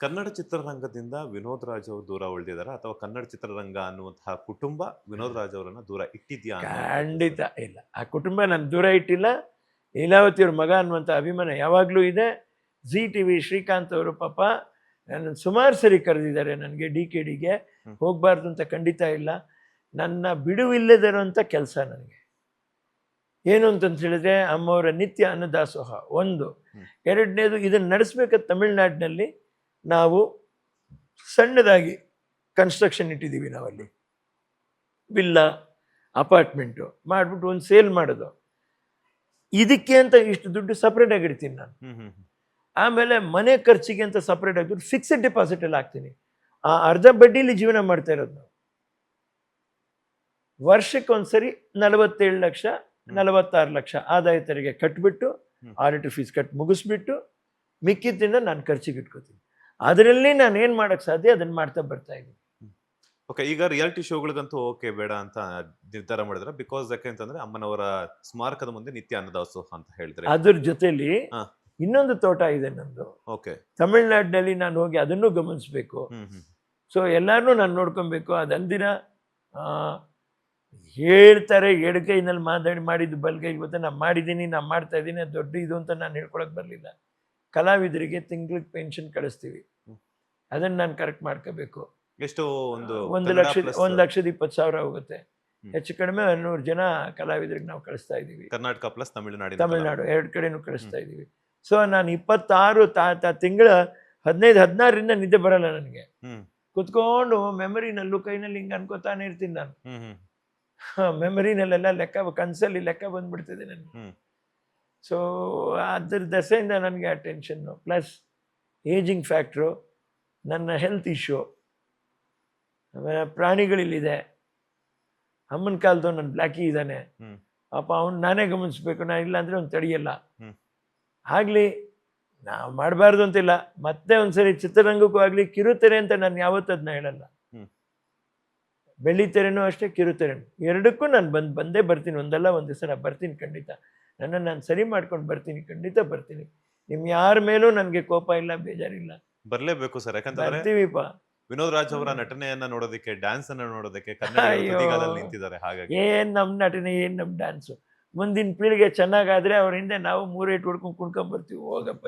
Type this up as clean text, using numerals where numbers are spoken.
ಕನ್ನಡ ಚಿತ್ರರಂಗದಿಂದ ವಿನೋದ್ ರಾಜ್ ಅವರು ದೂರ ಉಳಿದಿದ್ದಾರಾ? ಅಥವಾ ಕನ್ನಡ ಚಿತ್ರರಂಗ ಅನ್ನುವಂತಹ ಕುಟುಂಬ ವಿನೋದ್ ರಾಜ್ ಅವರನ್ನ ದೂರ ಇಟ್ಟಿದ್ಯಾ ಅನ್ನುವಂಥದ್ದು ಖಂಡಿತ ಸರ್? ಇಲ್ಲ. ಆ ಕುಟುಂಬ ನಾನು ದೂರ ಇಟ್ಟಿಲ್ಲ. ಲೀಲಾವತಿ ಅವ್ರ ಮಗ ಅನ್ನುವಂಥ ಅಭಿಮಾನ ಯಾವಾಗಲೂ ಇದೆ. ಜಿ ಟಿ ವಿ ಶ್ರೀಕಾಂತ್ ಅವರು ಪಾಪ ನನ್ನನ್ನು ಸುಮಾರು ಸರಿ ಕರೆದಿದ್ದಾರೆ ನನಗೆ DKDಗೆ. ಹ್ಮ್. ಹೋಗಬಾರ್ದು ಅಂತ ಖಂಡಿತ ಇಲ್ಲ. ನನ್ನ ಬಿಡುವಿಲ್ಲದಿರುವಂಥ ಕೆಲಸ ನನಗೆ. ಏನು ಅಂತಂತ ಹೇಳಿದ್ರೆ ಅಮ್ಮವರ ನಿತ್ಯ ಅನ್ನದಾಸೋಹ ಒಂದು. ಹ್ಮ್. ಎರಡನೇದು ಇದನ್ನು ನಡೆಸಬೇಕಾದ ತಮಿಳ್ನಾಡಿನಲ್ಲಿ ನಾವು ಸಣ್ಣದಾಗಿ ಕನ್ಸ್ಟ್ರಕ್ಷನ್ ಇಟ್ಟಿದ್ದೀವಿ ನಾವಲ್ಲಿ. ವಿಲ್ಲಾ ಅಪಾರ್ಟ್ಮೆಂಟು ಮಾಡಿಬಿಟ್ಟು ಒಂದು ಸೇಲ್ ಮಾಡೋದು. ಇದಕ್ಕೆ ಅಂತ ಇಷ್ಟು ದುಡ್ಡು ಸಪ್ರೇಟಾಗಿ ಇಡ್ತೀನಿ ನಾನು. ಹ್ಮ್ ಹ್ಮ್ ಹ್ಮ್. ಆಮೇಲೆ ಮನೆ ಖರ್ಚಿಗೆ ಅಂತ ಸಪ್ರೇಟಾಗಿ ದುಡ್ಡು ಫಿಕ್ಸೆಡ್ ಡೆಪಾಸಿಟ್ ಎಲ್ಲ ಹಾಕ್ತೀನಿ. ಆ ಅರ್ಧ ಬಡ್ಡಿಲಿ ಜೀವನ ಮಾಡ್ತಾ ಇರೋದು ನಾವು. ವರ್ಷಕ್ಕೊಂದ್ಸರಿ 47 ಲಕ್ಷ 46 ಲಕ್ಷ ಆದಾಯ ತೆರಿಗೆ ಕಟ್ಬಿಟ್ಟು ಆಡಿಟ್ ಫೀಸ್ ಕಟ್ ಮುಗಿಸ್ಬಿಟ್ಟು ಮಿಕ್ಕಿದ್ದಿಂದ ನಾನು ಖರ್ಚಿಗೆ ಇಟ್ಕೋತೀನಿ. ಅದರಲ್ಲಿ ನಾನು ಏನು ಮಾಡೋಕ್ಕೆ ಸಾಧ್ಯ ಅದನ್ನು ಮಾಡ್ತಾ ಬರ್ತಾ ಇದ್ದೀನಿ. ಓಕೆ, ಈಗ ರಿಯಾಲಿಟಿ ಶೋಗಳಿಗಂತೂ ಓಕೆ ಬೇಡ ಅಂತ ನಿರ್ಧಾರ ಮಾಡಿದ್ರೆ, ಬಿಕಾಸ್ ಯಾಕೆಂತಂದ್ರೆ ಅಮ್ಮನವರ ಸ್ಮಾರಕದ ಮುಂದೆ ನಿತ್ಯ ಅನ್ನದಾಸೋಹ ಅಂತ ಹೇಳಿದ್ರೆ. ಅದ್ರ ಜೊತೆಲಿ ಹಾ. ಇನ್ನೊಂದು ತೋಟ ಇದೆ ನಂದು ಓಕೆ. ತಮಿಳ್ನಾಡಿನಲ್ಲಿ. ನಾನು ಹೋಗಿ ಅದನ್ನು ಗಮನಿಸ್ಬೇಕು. ಹ್ಮ್ ಹ್ಮ್ ಸೊ ಎಲ್ಲರನ್ನೂ ನಾನು ನೋಡ್ಕೊಬೇಕು. ಅದಲ್ದಿರ ಹೇಳ್ತಾರೆ ಎಡಗೈನಲ್ಲಿ ಮಾಡಿದ್ದು ಬಲ್ಗೈ. ಇವತ್ತು ನಾನು ಮಾಡಿದ್ದೀನಿ, ನಾನು ಮಾಡ್ತಾ ಇದ್ದೀನಿ, ಅದು ದೊಡ್ಡ ಇದು ಅಂತ ನಾನು ಹೇಳ್ಕೊಳಕ್ಕೆ ಬರಲಿಲ್ಲ. ಕಲಾವಿದರಿಗೆ ತಿಂಗಳಿಗೆ ಪೆನ್ಷನ್ ಕಳಿಸ್ತೀವಿ, ಅದನ್ನು ನಾನು ಕರೆಕ್ಟ್ ಮಾಡ್ಕೋಬೇಕು. ಎಷ್ಟು ಒಂದು 1,20,000 ಹೋಗುತ್ತೆ. ಹೆಚ್ಚು ಕಡಿಮೆ 100 ಜನ ಕಲಾವಿದರಿಗೆ ನಾವು ಕಳಿಸ್ತಾ ಇದ್ದೀವಿ. ಕರ್ನಾಟಕ ಪ್ಲಸ್ ತಮಿಳ್ನಾಡು 2 ಕಡೆನೂ ಕಳಿಸ್ತಾ ಇದ್ದೀವಿ. ಸೊ ನಾನು 26 ತಿಂಗಳ 15-16ರಿಂದ ನಿದ್ದೆ ಬರಲ್ಲ ನನಗೆ. ಕುತ್ಕೊಂಡು ಮೆಮರಿನಲ್ಲೂ ಕೈನಲ್ಲಿ ಹಿಂಗೆ ಅನ್ಕೋತಾನೆ ಇರ್ತೀನಿ ನಾನು. ಮೆಮರಿನಲ್ಲೆಲ್ಲ ಲೆಕ್ಕ, ಕನಸಲ್ಲಿ ಲೆಕ್ಕ ಬಂದ್ಬಿಡ್ತದೆ ನನಗೆ. ಸೊ ಅದ್ರ ದಸೆಯಿಂದ ನನಗೆ ಆ ಟೆನ್ಷನ್ನು, ಪ್ಲಸ್ ಏಜಿಂಗ್ ಫ್ಯಾಕ್ಟ್ರು, ನನ್ನ ಹೆಲ್ತ್ ಇಶ್ಯೂ, ಆಮೇಲೆ ಪ್ರಾಣಿಗಳಿಲ್ಲಿದೆ. ಅಮ್ಮನ ಕಾಲದವ್ ನನ್ನ ಬ್ಲ್ಯಾಕಿ ಇದ್ದಾನೆ ಪಾಪ, ಅವ್ನು ನಾನೇ ಗಮನಿಸ್ಬೇಕು. ನಾನು ಇಲ್ಲ ಅಂದರೆ ಅವ್ನು ತಡೆಯಲ್ಲ. ಆಗಲಿ ನಾವು ಮಾಡಬಾರ್ದು ಅಂತಿಲ್ಲ. ಮತ್ತೆ ಒಂದ್ಸರಿ ಚಿತ್ರರಂಗಕ್ಕೂ ಆಗಲಿ, ಕಿರುತೆರೆ ಅಂತ ನಾನು ಯಾವತ್ತೂ ಅದನ್ನ ಹೇಳಲ್ಲ. ಬೆಳ್ಳಿತೆರೆನೂ ಅಷ್ಟೇ, ಕಿರುತೆರೆನೂ, ಎರಡಕ್ಕೂ ನಾನು ಬಂದೇ ಬರ್ತೀನಿ. ಒಂದಲ್ಲ ಒಂದು ದಿವಸ ನಾನು ಬರ್ತೀನಿ ಖಂಡಿತ. ನನ್ನನ್ನು ನಾನು ಸರಿ ಮಾಡ್ಕೊಂಡು ಬರ್ತೀನಿ, ಖಂಡಿತ ಬರ್ತೀನಿ. ನಿಮ್ ಯಾರ ಮೇಲೂ ನನಗೆ ಕೋಪ ಇಲ್ಲ, ಬೇಜಾರಿಲ್ಲ. ಬರ್ಲೇಬೇಕು ಸರ್, ಯಾಕಂದ್ರೆ ಬರ್ತೀವಿಪ್ಪ. ವಿನೋದ್ ರಾಜ್ ಅವರ ನಟನೆಯನ್ನ ನೋಡೋದಕ್ಕೆ, ಡ್ಯಾನ್ಸ್ ಅನ್ನ ನೋಡೋದಕ್ಕೆ ಕನ್ನಡಿಗರು ನಿಂತಿದ್ದಾರೆ. ಹಾಗಾಗಿ ಏನ್ ನಮ್ ನಟನೆ, ಏನ್ ನಮ್ ಡ್ಯಾನ್ಸು. ಮುಂದಿನ ಪೀಳಿಗೆ ಚೆನ್ನಾಗಾದ್ರೆ ಅವ್ರ ಹಿಂದೆ ನಾವು 3 ಏಟು ಹೊಡ್ಕೊಂಡು ಕುಣ್ಕೊಂಡ್ ಬರ್ತೀವಿ. ಹೋಗಪ್ಪ.